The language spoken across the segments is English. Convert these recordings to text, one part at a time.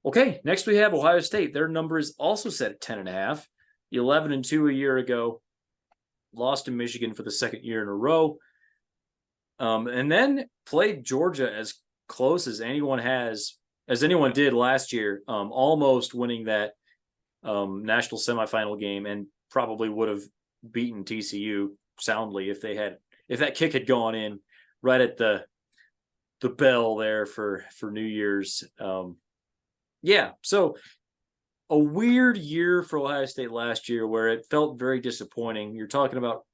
Okay, next we have Ohio State. Their number is also set at 10.5. 11-2 a year ago. Lost to Michigan for the second year in a row. And then played Georgia as close as anyone did last year, almost winning that national semifinal game, and probably would have beaten TCU soundly if that kick had gone in right at the bell there for New Year's. So a weird year for Ohio State last year where it felt very disappointing. You're talking about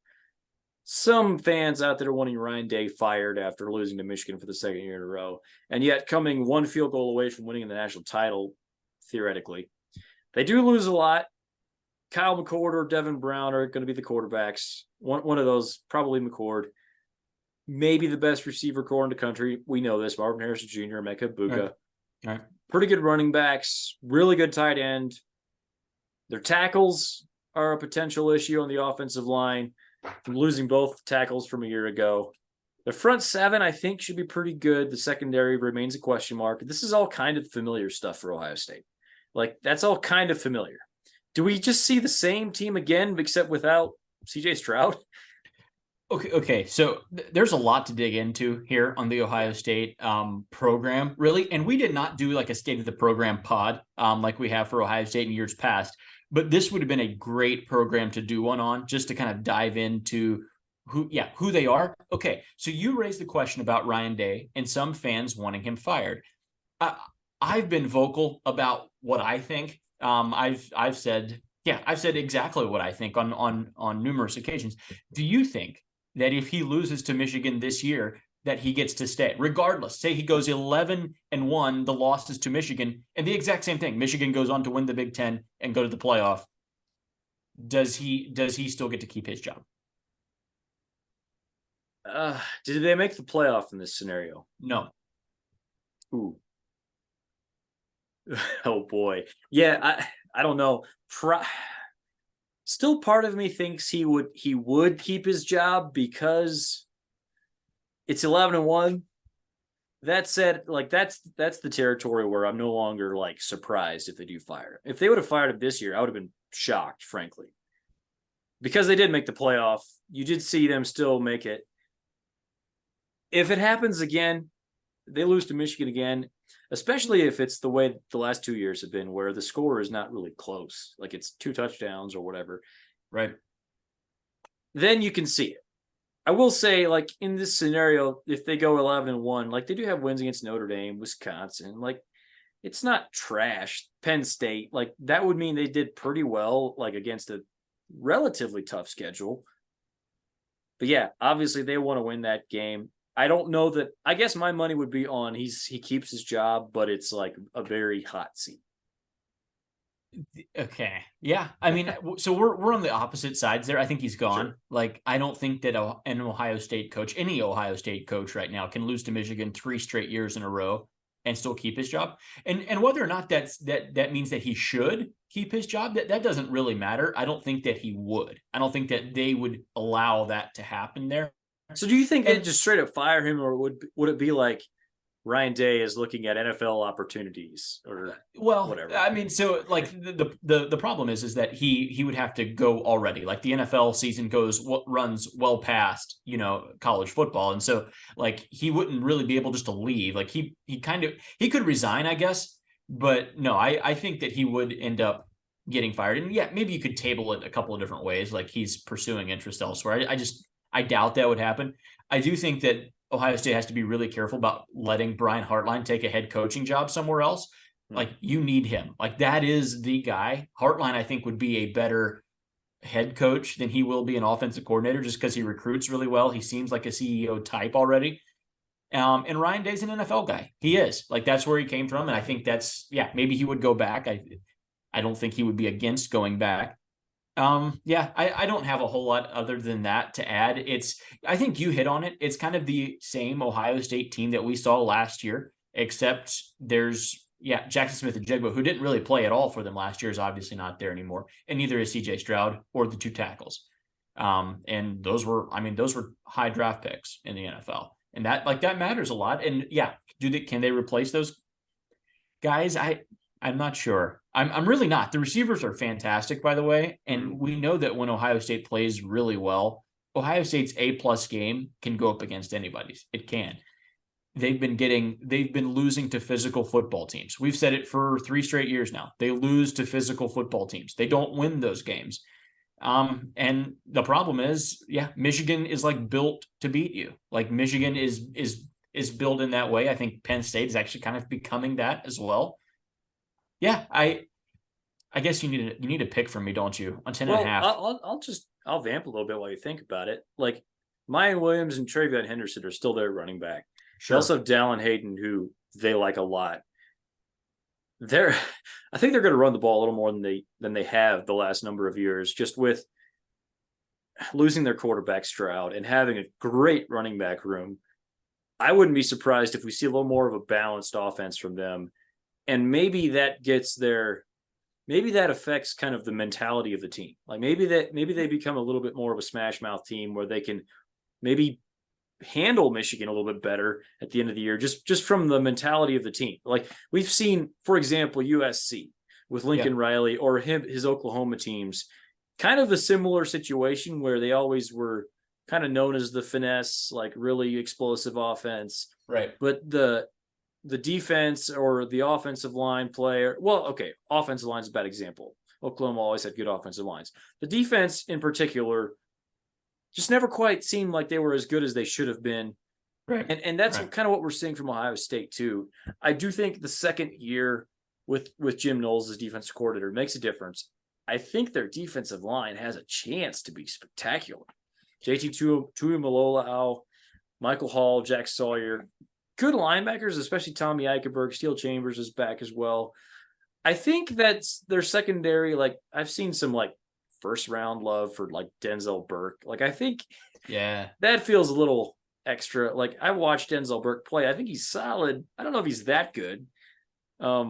some fans out there wanting Ryan Day fired after losing to Michigan for the second year in a row, and yet coming one field goal away from winning the national title, theoretically. They do lose a lot. Kyle McCord or Devin Brown are going to be the quarterbacks. One of those, probably McCord. Maybe the best receiver core in the country. We know this. Marvin Harrison Jr., Emeka Egbuka. All right. Pretty good running backs. Really good tight end. Their tackles are a potential issue on the offensive line from losing both tackles from a year ago. The front seven, I think, should be pretty good. The secondary remains a question mark. This is all kind of familiar stuff for Ohio State. Like, that's all kind of familiar. Do we just see the same team again, except without CJ Stroud? Okay. So there's a lot to dig into here on the Ohio State program, really. And we did not do like a state of the program pod like we have for Ohio State in years past. But this would have been a great program to do one on, just to kind of dive into who they are. Okay, so you raised the question about Ryan Day and some fans wanting him fired. I've been vocal about what I think. I've said exactly what I think on numerous occasions. Do you think that if he loses to Michigan this year, that he gets to stay, regardless? Say he goes 11-1, the loss is to Michigan, and the exact same thing. Michigan goes on to win the Big Ten and go to the playoff. Does he still get to keep his job? Did they make the playoff in this scenario? No. Ooh. Oh boy. Yeah, I don't know. Still, part of me thinks he would keep his job because it's 11-1. That said, like that's the territory where I'm no longer like surprised if they do fire him. If they would have fired him this year, I would have been shocked, frankly. Because they did make the playoff, you did see them still make it. If it happens again, they lose to Michigan again, especially if it's the way the last 2 years have been, where the score is not really close, like it's 2 touchdowns or whatever, right? Then you can see it. I will say, like, in this scenario, if they go 11-1, like they do have wins against Notre Dame, Wisconsin, like it's not trash. Penn State, like that would mean they did pretty well, like against a relatively tough schedule. But yeah, obviously they want to win that game. I don't know that. I guess my money would be on he keeps his job, but it's like a very hot seat. Okay. Yeah. I mean, so we're on the opposite sides there. I think he's gone. Sure. Like, I don't think that any Ohio State coach right now can lose to Michigan 3 straight years in a row and still keep his job. And whether or not that means that he should keep his job, that doesn't really matter. I don't think that he would. I don't think that they would allow that to happen there. So do you think they'd just straight up fire him, or would it be like Ryan Day is looking at NFL opportunities or whatever? I mean, so like the problem is that he would have to go already. Like the NFL season runs well past, college football. And so like he wouldn't really be able just to leave. Like he could resign, I guess. But no, I think that he would end up getting fired. And yeah, maybe you could table it a couple of different ways. Like he's pursuing interest elsewhere. I doubt that would happen. I do think that Ohio State has to be really careful about letting Brian Hartline take a head coaching job somewhere else. Like, you need him. Like, that is the guy. Hartline, I think, would be a better head coach than he will be an offensive coordinator, just because he recruits really well. He seems like a CEO type already. And Ryan Day's an NFL guy. He is. Like, that's where he came from. And I think maybe he would go back. I don't think he would be against going back. I don't have a whole lot other than that to add. I think you hit on it. It's kind of the same Ohio State team that we saw last year, except there's Jackson Smith-Njigba, who didn't really play at all for them last year, is obviously not there anymore. And neither is CJ Stroud or the 2 tackles. And those were high draft picks in the NFL. And that matters a lot. And can they replace those guys? I'm not sure. I'm really not. The receivers are fantastic, by the way, and we know that when Ohio State plays really well, Ohio State's A-plus game can go up against anybody's. It can. They've been losing to physical football teams. We've said it for 3 straight years now. They lose to physical football teams. They don't win those games. And the problem is, yeah, Michigan is like built to beat you. Like Michigan is built in that way. I think Penn State is actually kind of becoming that as well. Yeah, I guess you need a pick from me, don't you? On 10 and a half. I'll vamp a little bit while you think about it. Like Mayan Williams and Travion Henderson are still there running back. They also have Dallin Hayden, who they like a lot. I think they're going to run the ball a little more than they have the last number of years, just with losing their quarterback Stroud and having a great running back room. I wouldn't be surprised if we see a little more of a balanced offense from them. And maybe that affects kind of the mentality of the team. Like maybe they become a little bit more of a smash mouth team where they can maybe handle Michigan a little bit better at the end of the year, just from the mentality of the team. Like we've seen, for example, USC with Lincoln Riley or his Oklahoma teams, kind of a similar situation where they always were kind of known as the finesse, like really explosive offense. Right. But the defense or the offensive line player, offensive line is a bad example. Oklahoma always had good offensive lines. The defense in particular just never quite seemed like they were as good as they should have been. Right. And that's kind of what we're seeing from Ohio State too. I do think the second year with Jim Knowles as defensive coordinator makes a difference. I think their defensive line has a chance to be spectacular. JT Tuimoloau, Michael Hall, Jack Sawyer, good linebackers, especially Tommy Eichenberg. Steele Chambers is back as well. I think that's their secondary. Like I've seen some like first round love for like Denzel Burke. Like I think that feels a little extra. Like I watched Denzel Burke play. I think he's solid. I don't know if he's that good. I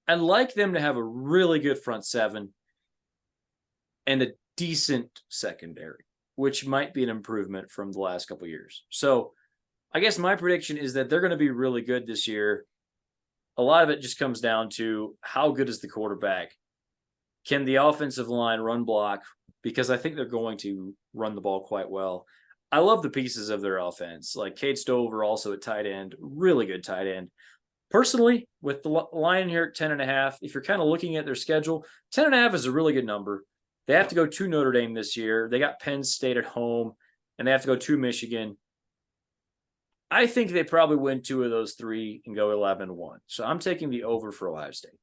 like them to have a really good front seven and a decent secondary, which might be an improvement from the last couple of years. So I guess my prediction is that they're going to be really good this year. A lot of it just comes down to how good is the quarterback? Can the offensive line run block? Because I think they're going to run the ball quite well. I love the pieces of their offense. Like Cade Stover, also at tight end, really good tight end. Personally, with the line here at 10.5, if you're kind of looking at their schedule, 10.5 is a really good number. They have to go to Notre Dame this year. They got Penn State at home, and they have to go to Michigan. I think they probably win 2 of those 3 and go 11-1. So I'm taking the over for Ohio State.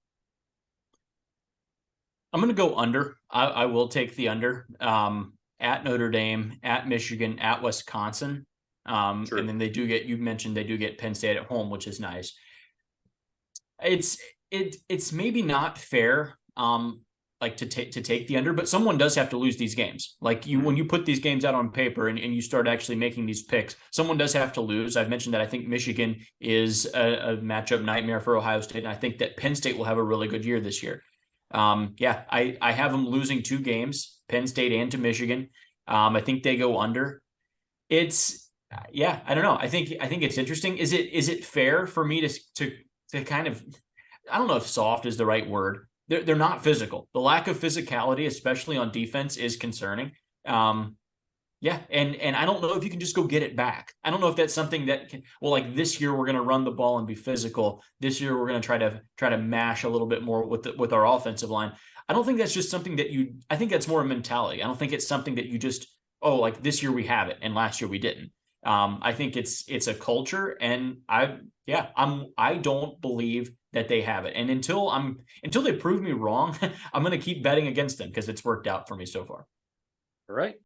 I'm going to go under. I will take the under at Notre Dame, at Michigan, at Wisconsin. And then you mentioned they do get Penn State at home, which is nice. It's maybe not fair like to take the under, but someone does have to lose these games. Like when you put these games out on paper and you start actually making these picks, someone does have to lose. I've mentioned that I think Michigan is a matchup nightmare for Ohio State, and I think that Penn State will have a really good year this year. I have them losing 2 games, Penn State and to Michigan. I think they go under. I don't know. I think it's interesting. Is it fair for me to kind of, I don't know if soft is the right word. They're not physical. The lack of physicality, especially on defense, is concerning. And I don't know if you can just go get it back. I don't know if that's something that can, like this year we're going to run the ball and be physical. This year we're going to try to mash a little bit more with our offensive line. I don't think that's just something that I think that's more a mentality. I don't think it's something that you just, like this year we have it and last year we didn't. I think it's a culture, and I don't believe that they have it. And until they prove me wrong, I'm going to keep betting against them because it's worked out for me so far. All right.